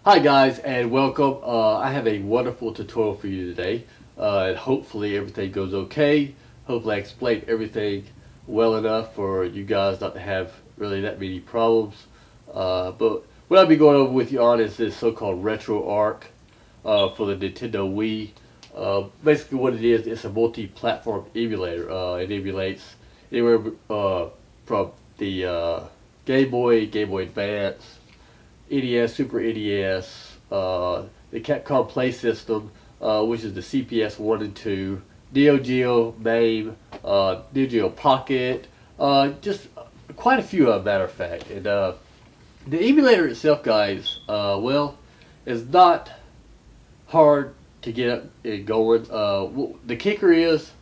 Hi guys and welcome. I have a wonderful tutorial for you today and hopefully everything goes okay. Hopefully I explained everything well enough for you guys not to have really that many problems. But what I'll be going over with you on is this so-called Retroarch for the Nintendo Wii. Basically what it is, it's a multi-platform emulator. It emulates anywhere from the Game Boy, Game Boy Advance, NES, Super NES, the Capcom Play System, which is the CPS 1 and 2, Neo Geo, MAME, Neo Geo Pocket, just quite a few, matter of fact. And the emulator itself, guys, well, is not hard to get up and going. The kicker is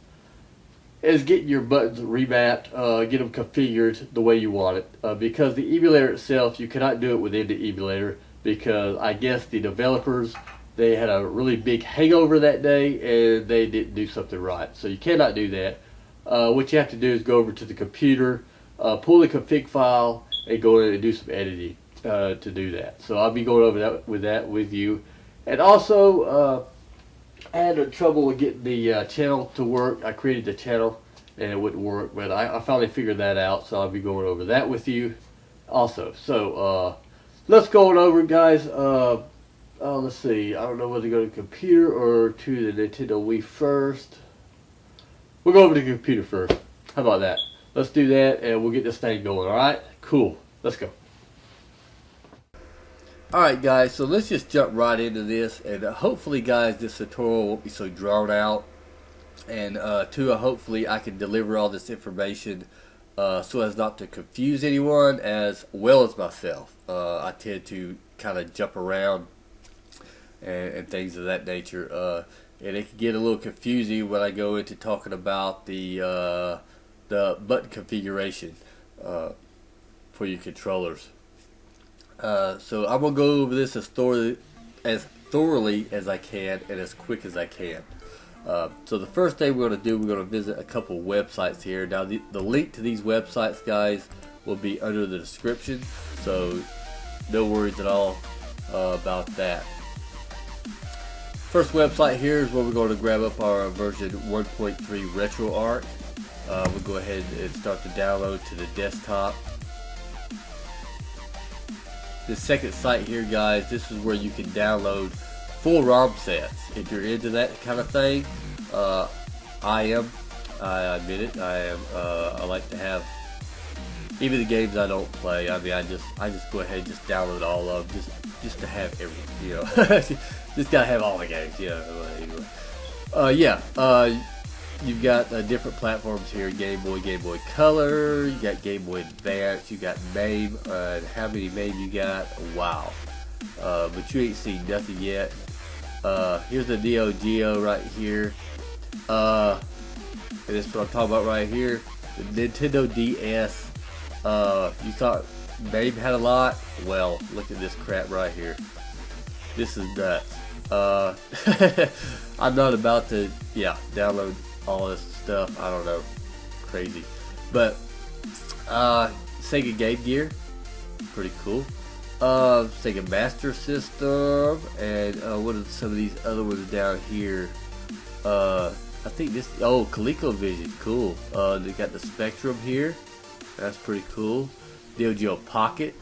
getting your buttons remapped, get them configured the way you want it. Because the emulator itself, you cannot do it within the emulator because I guess the developers, they had a really big hangover that day and they didn't do something right. So you cannot do that. What you have to do is go over to the computer, pull the config file, and go in and do some editing to do that. So I'll be going over that with you. And also, I had trouble with getting the channel to work. I created the channel and it wouldn't work, but I finally figured that out, so I'll be going over that with you also. So let's go on over, guys. Let's see, I don't know whether to go to the computer or to the Nintendo Wii first. We'll go over to the computer first. How about that? Let's do that and we'll get this thing going. Alright, cool, let's go. Alright guys, so let's just jump right into this, and hopefully guys this tutorial won't be so drawn out, and hopefully I can deliver all this information so as not to confuse anyone as well as myself. I tend to kind of jump around and things of that nature, and it can get a little confusing when I go into talking about the button configuration for your controllers. So I'm going to go over this as thoroughly as I can and as quick as I can. So the first thing we're going to do, we're going to visit a couple websites here. Now the link to these websites, guys, will be under the description, so no worries at all about that. First website here is where we're going to grab up our version 1.3 Retroarch. We'll go ahead and start the download to the desktop. This second site here, guys, this is where you can download full Romsets. If you're into that kind of thing, I admit it, I am. I like to have even the games I don't play. I mean, I just go ahead and just download all of them, just to have everything, you know. Just gotta have all the games, you know. Anyway, you've got different platforms here: Game Boy, Game Boy Color, you got Game Boy Advance, you got MAME. How many MAME you got? Wow. But you ain't seen nothing yet. Here's the Neo Geo right here. And this is what I'm talking about right here. The Nintendo DS. You thought MAME had a lot? Well, look at this crap right here. This is nuts. I'm not about to, download all this stuff. I don't know, crazy. But Sega Game Gear, pretty cool. Sega Master System, and what are some of these other ones down here? I think this, ColecoVision, cool. They got the Spectrum here, that's pretty cool. Neo Geo Pocket.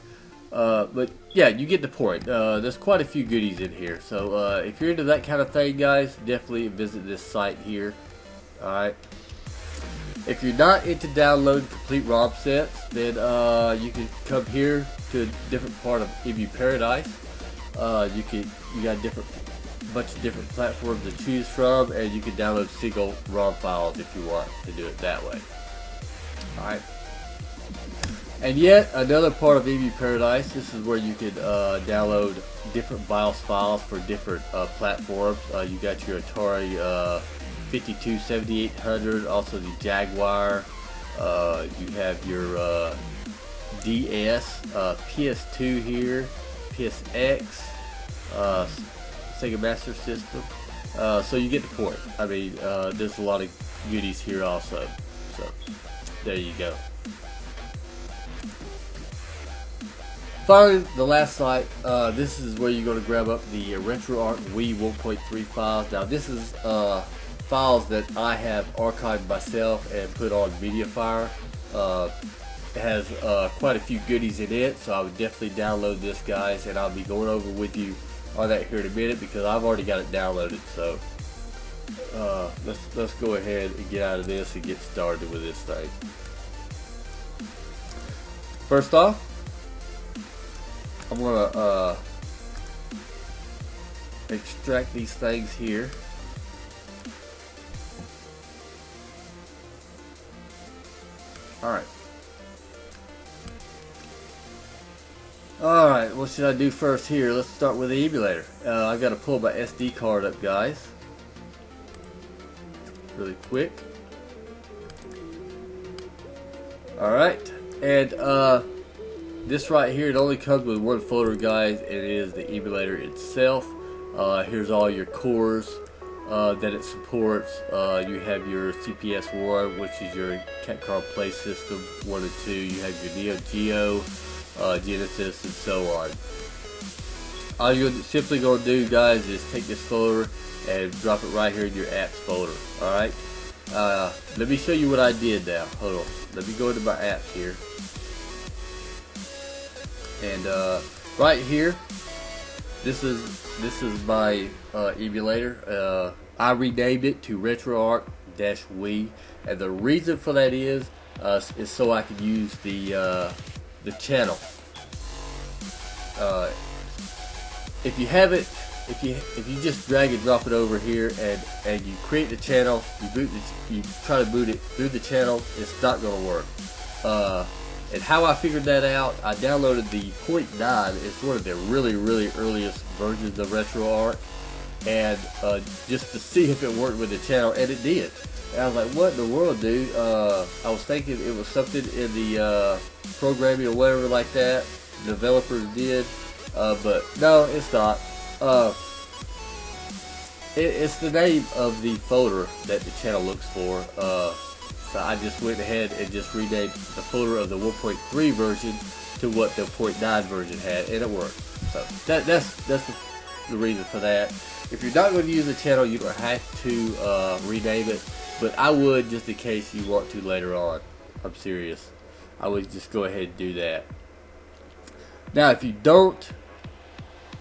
But yeah, you get the point. There's quite a few goodies in here. So if you're into that kind of thing, guys, definitely visit this site here. Alright. If you're not into downloading complete ROM sets, then you can come here to a different part of EMU Paradise. You got bunch of different platforms to choose from, and you can download single ROM files if you want to do it that way. Alright. And yet another part of EMU Paradise, this is where you can download different BIOS files for different platforms. You got your Atari 52-7800, also the Jaguar. You have your DS, PS2 here, PSX, Sega Master System. So you get the point. I mean, there's a lot of goodies here also. So there you go. Finally, the last site, this is where you're going to grab up the Retroarch Wii 1.3 files. Now this is files that I have archived myself and put on MediaFire. It has quite a few goodies in it, so I would definitely download this, guys, and I'll be going over with you on that here in a minute because I've already got it downloaded. So let's go ahead and get out of this and get started with this thing. First off, I'm gonna extract these things here. Alright, what should I do first here? Let's start with the emulator. I gotta pull my SD card up, guys, really quick. Alright, and this right here, it only comes with one folder, guys. It is the emulator itself. Here's all your cores that it supports. You have your CPS1, which is your Capcom Play System 1 and 2. You have your Neo Geo, Genesis, and so on. All you're simply going to do, guys, is take this folder and drop it right here in your apps folder. Alright, let me show you what I did now. Hold on, let me go into my apps here. And right here, this is my emulator. I renamed it to Retroarch-Wii, and the reason for that is so I can use the channel. If you have it, if you just drag and drop it over here and you create the channel, you try to boot it through the channel, it's not going to work. And how I figured that out, I downloaded the 0.9. It's one of the really earliest versions of RetroArch, and just to see if it worked with the channel, and it did. And I was like, what in the world, dude? I was thinking it was something in the programming or whatever like that developers did, but no, it's not. It's the name of the folder that the channel looks for. So I just went ahead and just renamed the folder of the 1.3 version to what the 0.9 version had, and it worked. So that's the reason for that. If you're not going to use the channel, you don't have to rename it, but I would, just in case you want to later on. I'm serious. I would just go ahead and do that. Now, if you don't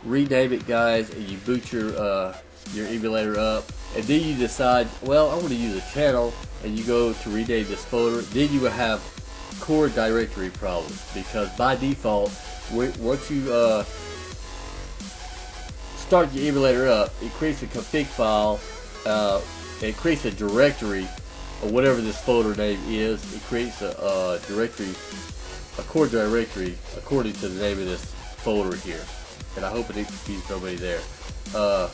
rename it, guys, and you boot your emulator up, and then you decide, well, I want to use a channel, and you go to rename this folder, then you will have core directory problems, because by default, once you start your emulator up, it creates a config file, it creates a directory, or whatever this folder name is. It creates a directory, a core directory, according to the name of this folder here. And I hope it didn't confuse nobody there, because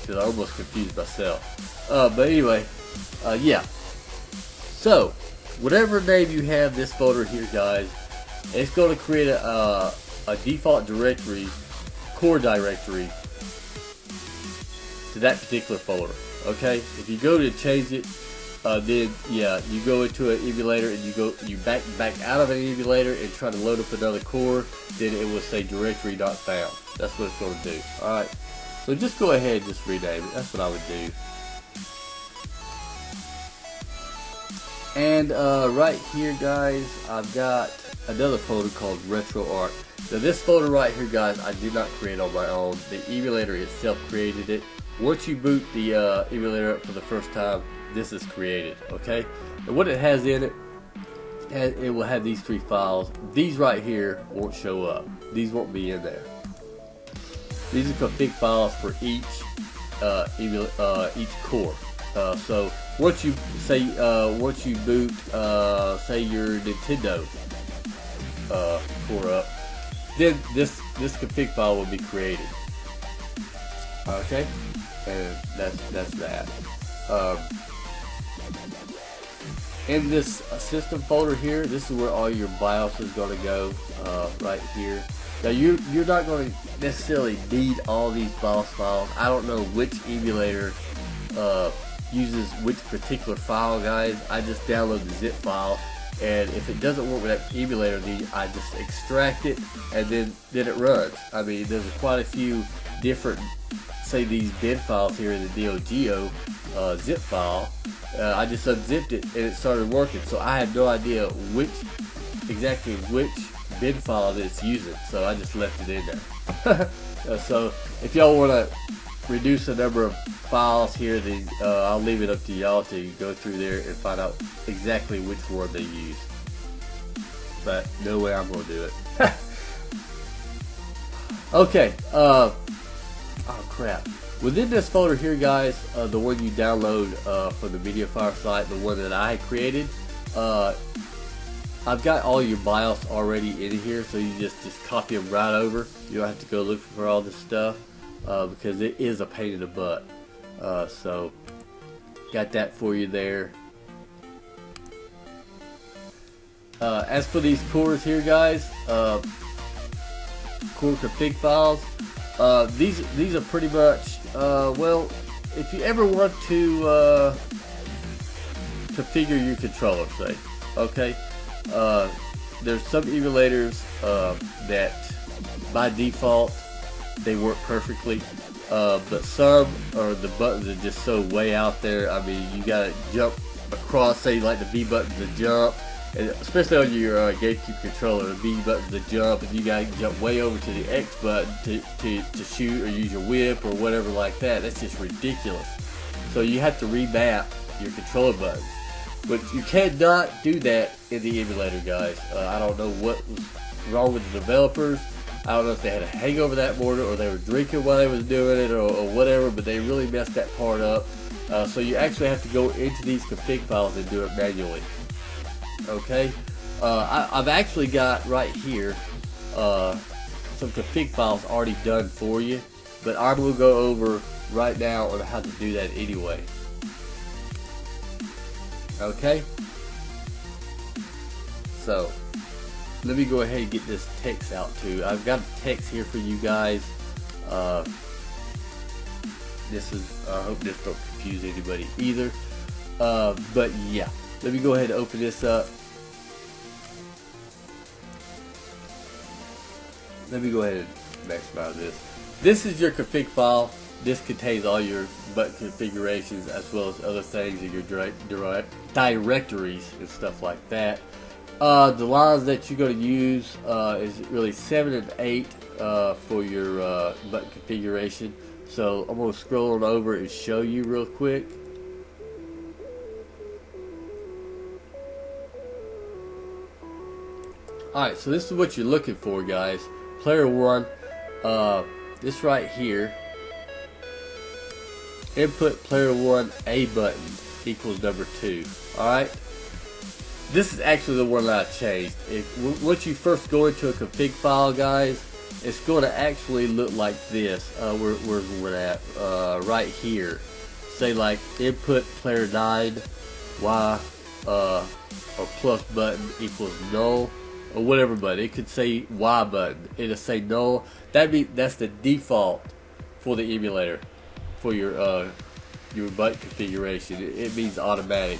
I almost confused myself. But anyway, yeah. So, whatever name you have this folder here, guys, it's going to create a default directory, core directory, to that particular folder. Okay, if you go to change it, then yeah, you go into an emulator and you back out of an emulator and try to load up another core, then it will say directory not found. That's what it's going to do. All right, so just go ahead and just rename it. That's what I would do. And right here, guys, I've got another folder called RetroArch. Now this folder right here, guys, I did not create on my own. The emulator itself created it. Once you boot the emulator up for the first time, this is created, okay? And what it has in it, it will have these 3 files. These right here won't show up. These won't be in there. These are config files for each core. So once you boot, say your Nintendo core up, then this config file will be created. Okay, and that's that. In this system folder here, this is where all your BIOS is going to go, right here. Now you're not going to necessarily need all these BIOS files. I don't know which emulator uses which particular file, guys. I just download the zip file And if it doesn't work with that emulator, then I just extract it, and then it runs. I mean, there's quite a few different, say these bin files here in the DOGO zip file. I just unzipped it and it started working. So I had no idea exactly which bin file that it's using. So I just left it in there. So if y'all want to reduce the number of files here, then I'll leave it up to y'all to go through there and find out exactly which one they use. But no way I'm going to do it. Okay. Oh crap. Within this folder here, guys, the one you download from the MediaFire site, the one that I created, I've got all your BIOS already in here, so you just copy them right over. You don't have to go look for all this stuff because it is a pain in the butt. So got that for you there. As for these cores here, guys, core config files, these are pretty much well, if you ever want to configure your controller, say, okay, there's some emulators that by default they work perfectly, but some or the buttons are just so way out there. I mean, you gotta jump across, say like the B button to jump, and especially on your GameCube controller, the B button to jump, and you gotta jump way over to the X button to shoot or use your whip or whatever like that. That's just ridiculous. So you have to remap your controller buttons, but you cannot do that in the emulator, guys. I don't know what was wrong with the developers. I don't know if they had a hangover that morning or they were drinking while they was doing it or whatever, but they really messed that part up. So you actually have to go into these config files and do it manually. Okay, I've actually got right here some config files already done for you, but I'm going to go over right now on how to do that anyway. Okay, so let me go ahead and get this text out too. I've got a text here for you guys. This is, I hope this don't confuse anybody either. But yeah, let me go ahead and open this up. Let me go ahead and maximize this. This is your config file. This contains all your button configurations as well as other things in your directories and stuff like that. The lines that you're going to use is really 7 and 8 for your button configuration. So I'm going to scroll on over and show you real quick. Alright, so this is what you're looking for, guys. Player 1, this right here, input player 1 A button equals number 2. Alright, this is actually the one that I changed. Once you first go into a config file, guys, it's going to actually look like this. Where's one at? Right here. Say like input player 9 Y or plus button equals null, or whatever button. It could say Y button. It'll say null. That's the default for the emulator for your button configuration. It means automatic.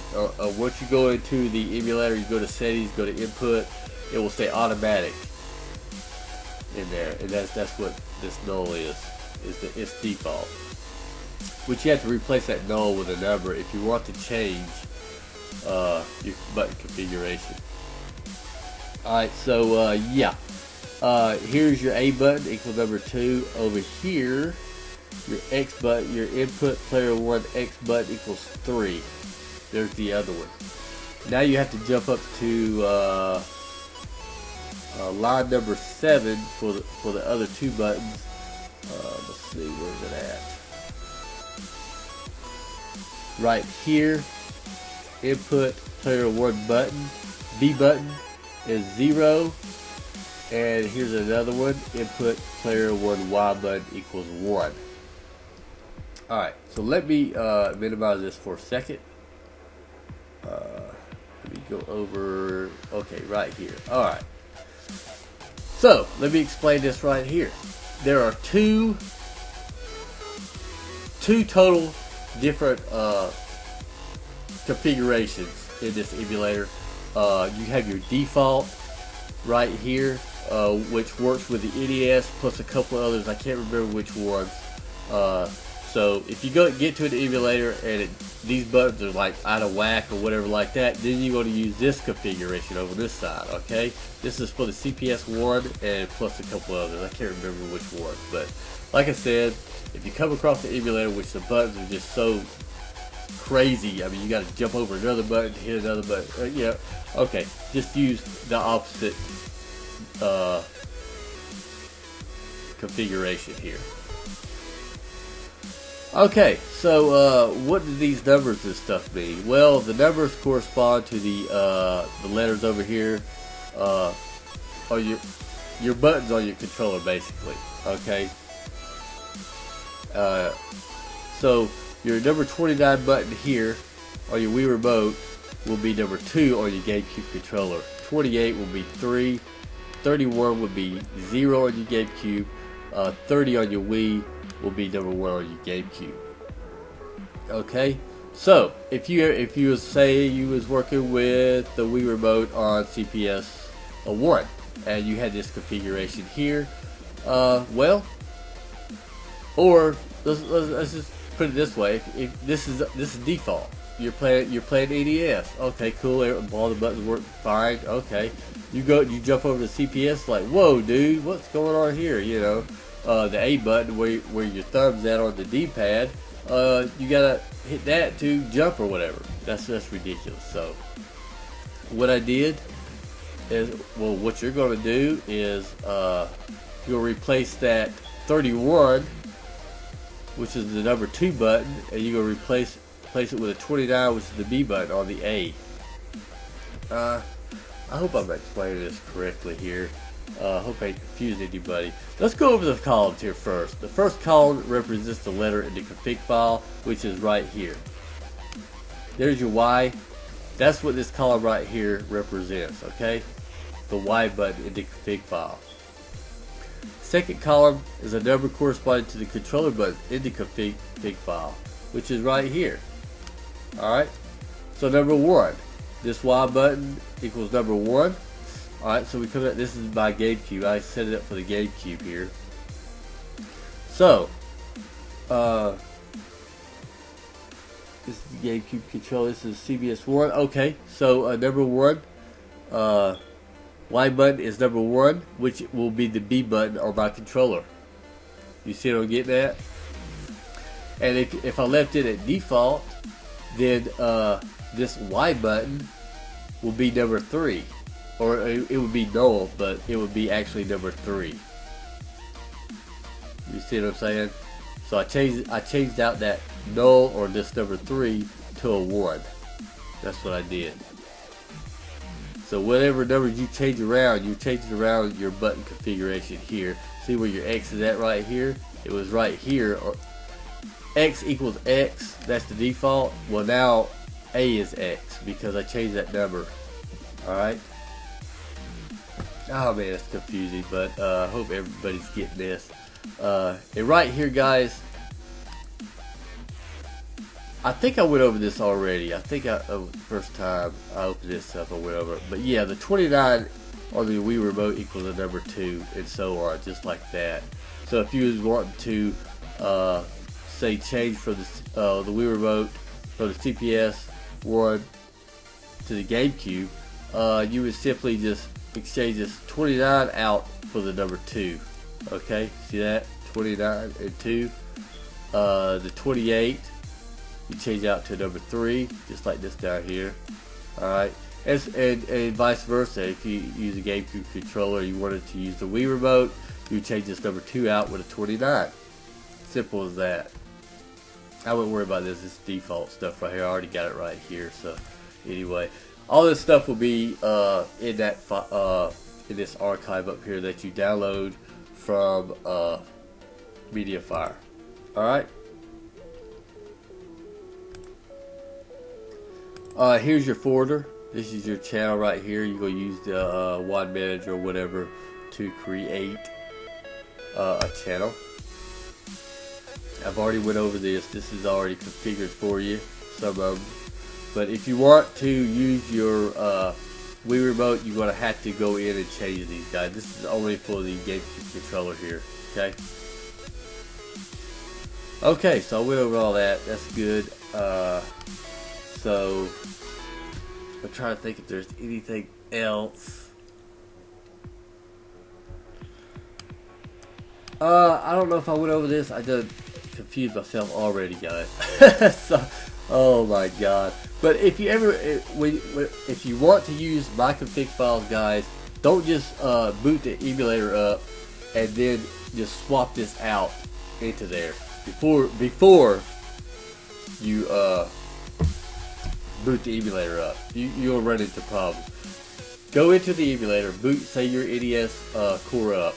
Once you go into the emulator, you go to settings, go to input. It will say automatic in there, and that's what this null is. It's default. Which you have to replace that null with a number if you want to change your button configuration. Alright, so yeah, here's your A button equals number 2. Over here, your X button, your input player 1 X button equals 3. There's the other one. Now you have to jump up to line number 7 for the other 2 buttons. Let's see, where's it at? Right here, input player 1 button, B button is 0, and here's another one, input player 1 Y button equals 1. Alright, so let me minimize this for a second. Let me go over, okay, right here. Alright, so let me explain this right here. There are two total different configurations in this emulator. you have your default right here, which works with the NES plus a couple of others. I can't remember which ones. So if you get to an emulator and these buttons are like out of whack or whatever like that, then you're going to use this configuration over this side. Okay, this is for the CPS one and plus a couple others. I can't remember which one, but like I said, if you come across the emulator which the buttons are just so crazy, I mean you got to jump over another button to hit another button. Yeah, okay, just use the opposite configuration here. Okay, so what do these numbers and stuff mean? Well, the numbers correspond to the letters over here, or your buttons on your controller, basically. Okay. So your number 29 button here on your Wii Remote will be number 2 on your GameCube controller. 28 will be 3. 31 will be 0 on your GameCube. 30 on your Wii will be number 1 on your GameCube. Okay, so if you was say you was working with the Wii Remote on CPS 1 and you had this configuration here, well, or let's just put it this way: if this is default, you're playing NES. Okay, cool. All the buttons work fine. Okay, you jump over to CPS, like, whoa, dude, what's going on here? You know. The A button where your thumb's at on the D-pad, you gotta hit that to jump or whatever. That's ridiculous. So what I did is, well, what you're gonna do is you'll replace that 31, which is the number 2 button, and you're gonna replace it with a 29, which is the B button on the A. I hope I'm explaining this correctly here. Hope I ain't confused anybody. Let's go over the columns here first. The first column represents the letter in the config file, which is right here. There's your Y. That's what this column right here represents, okay? The Y button in the config file. Second column is a number corresponding to the controller button in the config file, which is right here. Alright? So number 1. This Y button equals number 1. Alright, so we come at this is my GameCube. I set it up for the GameCube here. So, this is the GameCube controller. This is CBS 1. Okay, so number 1, Y button is number 1, which will be the B button on my controller. You see what I'm getting at? And if I left it at default, then this Y button will be number 3. Or it would be null, but it would be actually number 3. You see what I'm saying? So I changed out that null or this number 3 to a 1. That's what I did. So whatever numbers you change around, you're changing around your button configuration here. See where your X is at right here? It was right here. Or X equals X. That's the default. Well, now A is X because I changed that number. All right. Oh man, it's confusing, but I hope everybody's getting this. And right here, guys, I think I went over this already. I think first time I opened this up, I went over it. But yeah, the 29 on the Wii Remote equals the number 2, and so on, just like that. So if you was wanting to, say, change from the Wii Remote from the CPS 1 to the GameCube, you would simply just exchange this 29 out for the number 2. Okay, see that? 29 and 2. The 28 you change out to number 3, just like this down here. Alright, and vice versa. If you use a GameCube controller, you wanted to use the Wii Remote, you change this number 2 out with a 29. Simple as that. I wouldn't worry about this. It's default stuff right here. I already got it right here. So anyway, all this stuff will be in this archive up here that you download from MediaFire. Alright. Here's your folder. This is your channel right here. You're going to use the WAD manager or whatever to create a channel. I've already went over this. This is already configured for you, some of them. But if you want to use your Wii Remote, you're going to have to go in and change these guys. This is only for the GameCube controller here, okay? Okay, so I went over all that. That's good. So I'm trying to think if there's anything else. I don't know if I went over this. I done confused myself already, guys. So, oh my god. But if you ever, if you want to use my config files, guys, don't just boot the emulator up and then just swap this out into there before you boot the emulator up. You'll run into problems. Go into the emulator, boot, say your NES core up.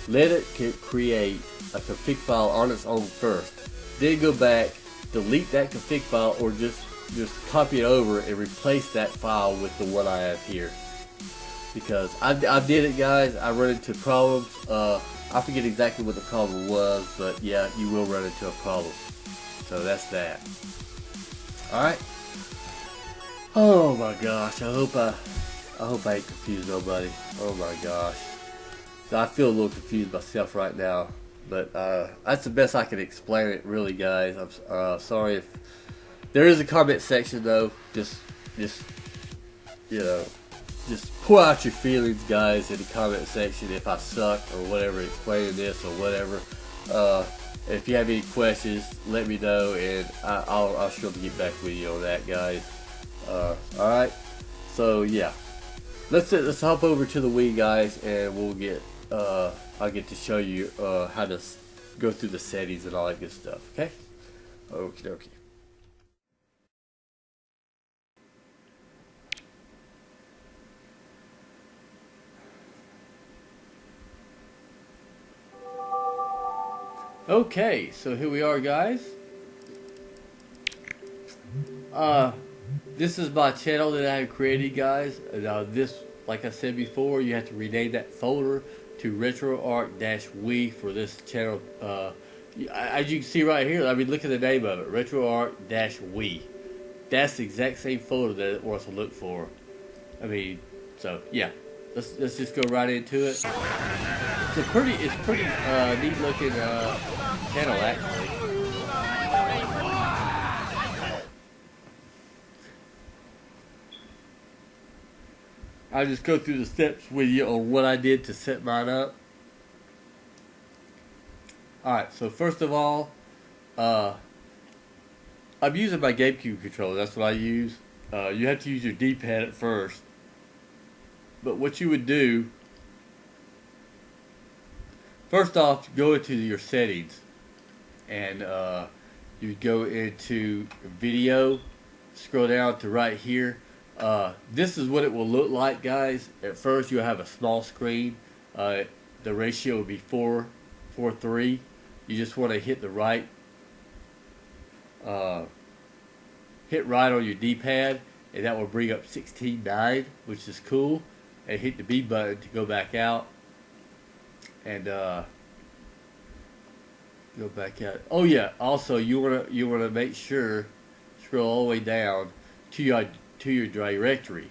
Let it create a config file on its own first. Then go back, delete that config file, or just copy it over and replace that file with the one I have here. Because I did it, guys. I run into problems. I forget exactly what the problem was, but yeah, you will run into a problem. So that's that. All right. Oh my gosh. I hope I ain't confused nobody. Oh my gosh. I feel a little confused myself right now, but that's the best I can explain it, really, guys. I'm sorry if there is a comment section, though. Just you know, just pour out your feelings, guys, in the comment section if I suck or whatever, explaining this or whatever. If you have any questions, let me know, and I'll sure to get back with you on that, guys. All right. So yeah, let's hop over to the Wii, guys, and we'll get. I'll get to show you how to go through the settings and all that good stuff. Okay. Okie dokie. Okay, so here we are, guys. This is my channel that I have created, guys. This, like I said before, you have to rename that folder to Retroarch-Wii for this channel. As you can see right here, I mean, look at the name of it, Retroarch-Wii. That's the exact same folder that it wants to look for. I mean, so yeah, let's just go right into it. It's pretty neat looking channel, actually. I'll just go through the steps with you on what I did to set mine up. Alright, so first of all, I'm using my GameCube controller. That's what I use. You have to use your D-pad at first. But what you would do, first off, go into your settings. And you go into video, scroll down to right here. This is what it will look like, guys. At first, you'll have a small screen. The ratio will be 4:3. You just want to hit the right, hit right on your D-pad, and that will bring up 16:9, which is cool. And hit the B button to go back out, and go back out. Oh yeah. Also, you wanna make sure, scroll all the way down to your directory.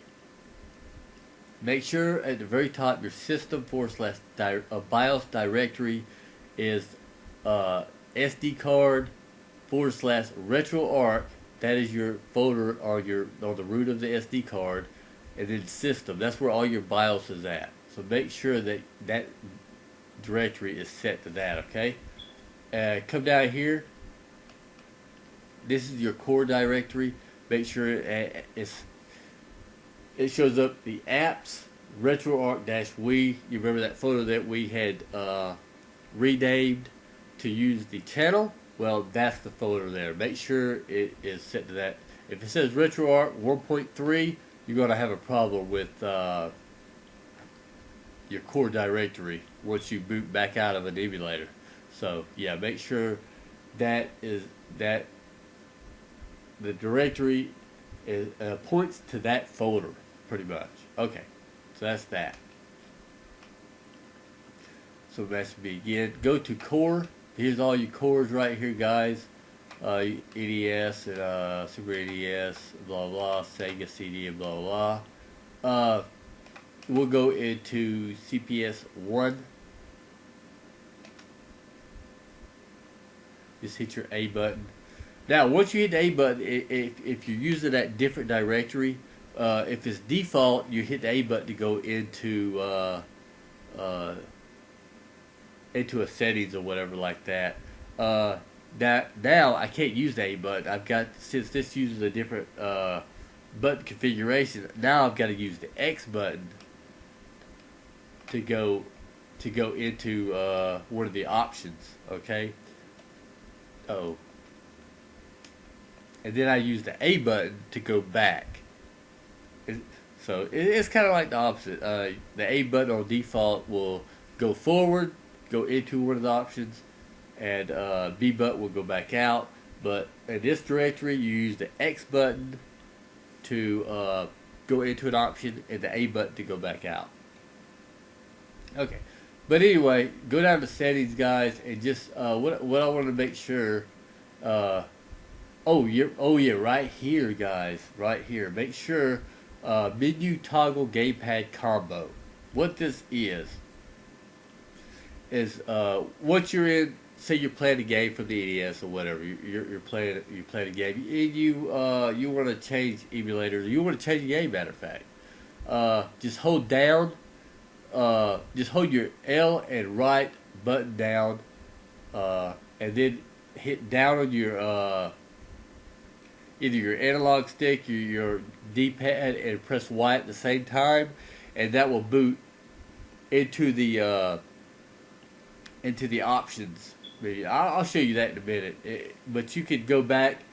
Make sure at the very top your system / BIOS directory is SD card / Retroarch. That is your folder on the root of the SD card, and then system. That's where all your BIOS is at. So make sure that directory is set to that. Okay. Come down here. This is your core directory. Make sure it shows up the apps, Retroarch-Wii. You remember that photo that we had renamed to use the channel? Well, that's the folder there. Make sure it is set to that. If it says Retroarch 1.3, you're going to have a problem with your core directory once you boot back out of an emulator. So yeah, make sure that the directory points to that folder, pretty much. Okay, so that's that. So that's begin. Go to core. Here's all your cores right here, guys. NES and Super NES, blah blah, Sega CD, and blah blah. we'll go into CPS 1. Just hit your A button. Now, once you hit the A button, if you're using that different directory, if it's default, you hit the A button to go uh, into a settings or whatever like that. Now I can't use the A button. I've got, since this uses a different button configuration. Now I've got to use the X button to go into one of the options. Okay. Oh. And then I use the A button to go back. So it's kind of like the opposite. The A button on default will go forward, go into one of the options, and B button will go back out. But in this directory, you use the X button to go into an option, and the A button to go back out. Okay. But anyway, go down to settings, guys, and just what I want to make sure. Oh yeah, right here, guys, right here. Make sure menu toggle gamepad combo. What this is once you're in, say you're playing a game from the NES or whatever, you're playing a game, and you want to change emulators, you want to change the game. Matter of fact, just hold down, just hold your L and right button down, and then hit down on your either your analog stick or your D-pad, and press Y at the same time, and that will boot into the options. I'll show you that in a minute. But you can go back.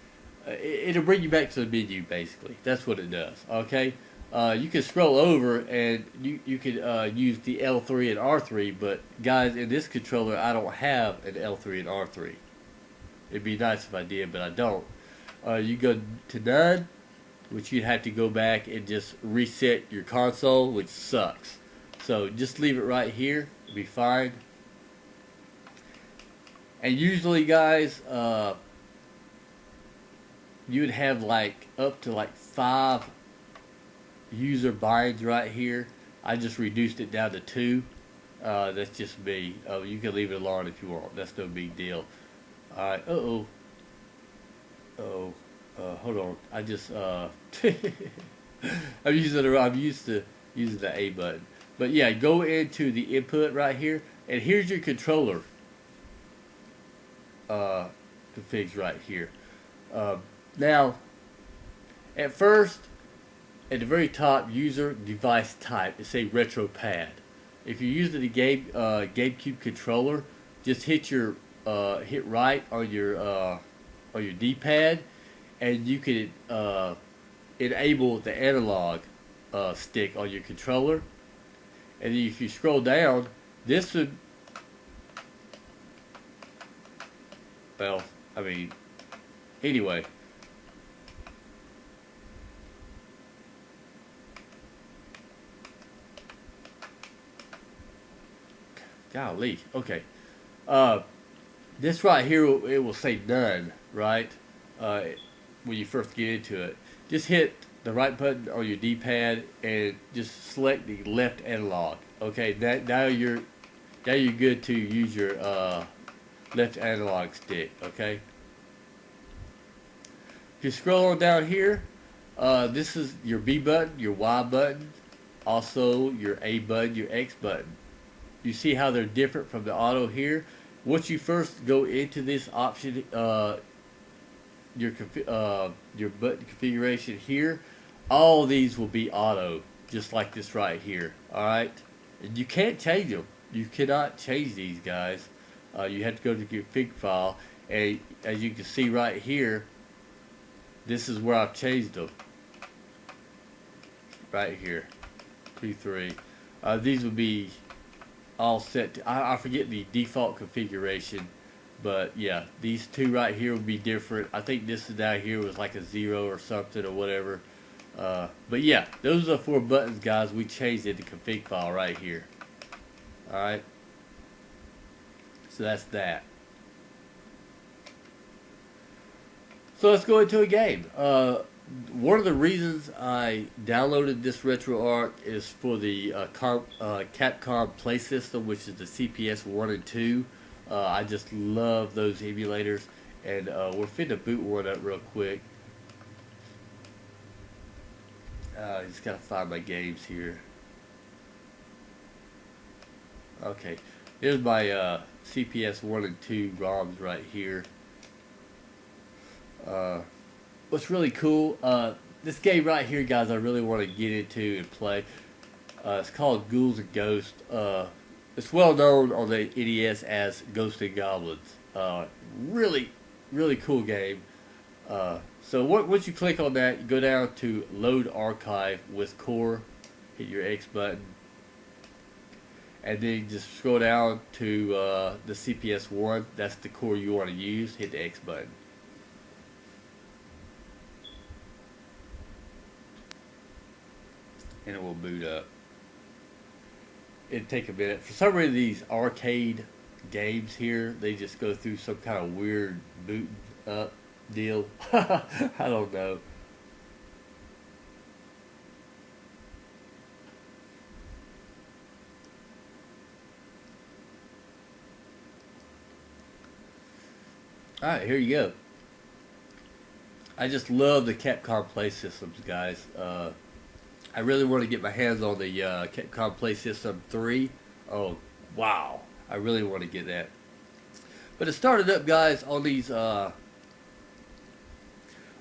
It'll bring you back to the menu, basically. That's what it does. Okay. You can scroll over and you can use the L3 and R3, but guys, in this controller I don't have an L3 and R3. It'd be nice if I did, but I don't. You go to none, which you'd have to go back and just reset your console, which sucks. So just leave it right here. It'll be fine. And usually, guys, you'd have like up to like 5 user binds right here. I just reduced it down to 2. That's just me. You can leave it alone if you want. That's no big deal. Alright, hold on. I just, I'm used to using the A button. But yeah, go into the input right here, and here's your controller configs right here. Now, at first, at the very top, user device type, it say RetroPad. If you're using the GameCube controller, just hit right on your D-pad, and you can enable the analog stick on your controller. And then if you scroll down, this would, well, I mean, anyway. Golly, okay. This right here, it will say none, right? When you first get into it. Just hit the right button on your D-pad and just select the left analog. Okay, now you're good to use your left analog stick. Okay. If you scroll on down here, this is your B button, your Y button, also your A button, your X button. You see how they're different from the auto here. Once you first go into this option, your button configuration here, all these will be auto, just like this right here. All right, and you can't change them. You cannot change these, guys. You have to go to your config file, and as you can see right here, this is where I've changed them. Right here, P3. These would be all set to, I forget the default configuration, but yeah, these two right here would be different. I think this down here was like a 0 or something or whatever. But yeah, those are the 4 buttons, guys. We changed it to config file right here. Alright, so that's that. So let's go into a game. One of the reasons I downloaded this RetroArch is for the Capcom Play System, which is the CPS 1 and 2. I just love those emulators, and we're finna boot one up real quick. Just gotta find my games here. Okay, here's my CPS 1 and 2 ROMs right here. What's really cool, this game right here, guys, I really want to get into and play. It's called Ghouls and Ghosts. It's well known on the NES as Ghosts and Goblins. Really, really cool game. So once you click on that, you go down to Load Archive with Core, hit your X button, and then you just scroll down to the CPS 1. That's the core you want to use. Hit the X button. And it will boot up. It'll take a minute. For some reason, these arcade games here, they just go through some kind of weird booting up deal. I don't know. Alright, here you go. I just love the Capcom Play Systems, guys. I really want to get my hands on the Capcom Play System 3. Oh, wow. I really want to get that. But it started up, guys, on these arcade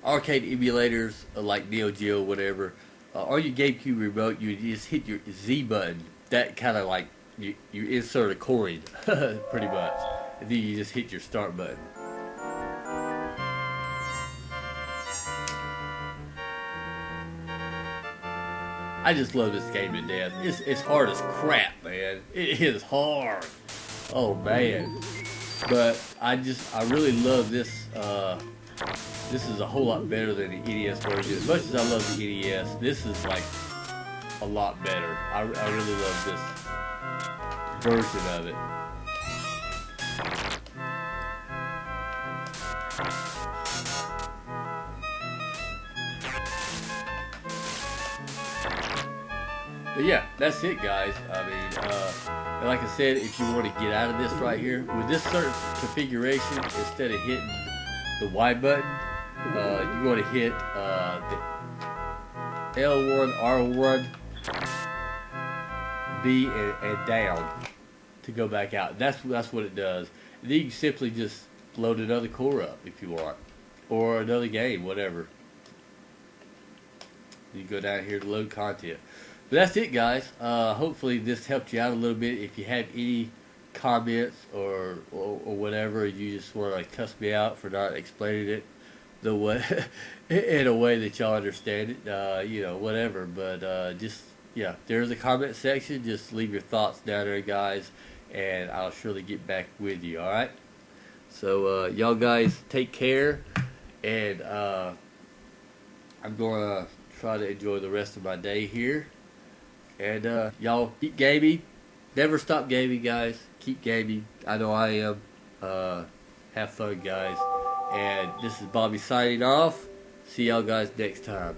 emulators like Neo Geo, whatever. On your GameCube remote, you just hit your Z button. That kind of like, you insert a coin, pretty much. And then you just hit your start button. I just love this game to death. It's hard as crap, man. It is hard. Oh man. But I really love this. This is a whole lot better than the NES version. As much as I love the NES, this is like a lot better. I really love this version of it. But yeah, that's it, guys. I mean, like I said, if you want to get out of this right here, with this certain configuration, instead of hitting the Y button, you want to hit the L1, R1, B, and down to go back out. That's what it does. And then you can simply just load another core up if you want, or another game, whatever. You go down here to load content. But that's it, guys. Hopefully this helped you out a little bit. If you have any comments or whatever, you just want to like cuss me out for not explaining it the way in a way that y'all understand it, you know, whatever. But just yeah, there's a comment section. Just leave your thoughts down there, guys, and I'll surely get back with you. All right. So y'all guys take care, and I'm gonna try to enjoy the rest of my day here. And y'all keep gaming. Never stop gaming, guys. Keep gaming. I know I am. Have fun, guys. And this is Bobby signing off. See y'all guys next time.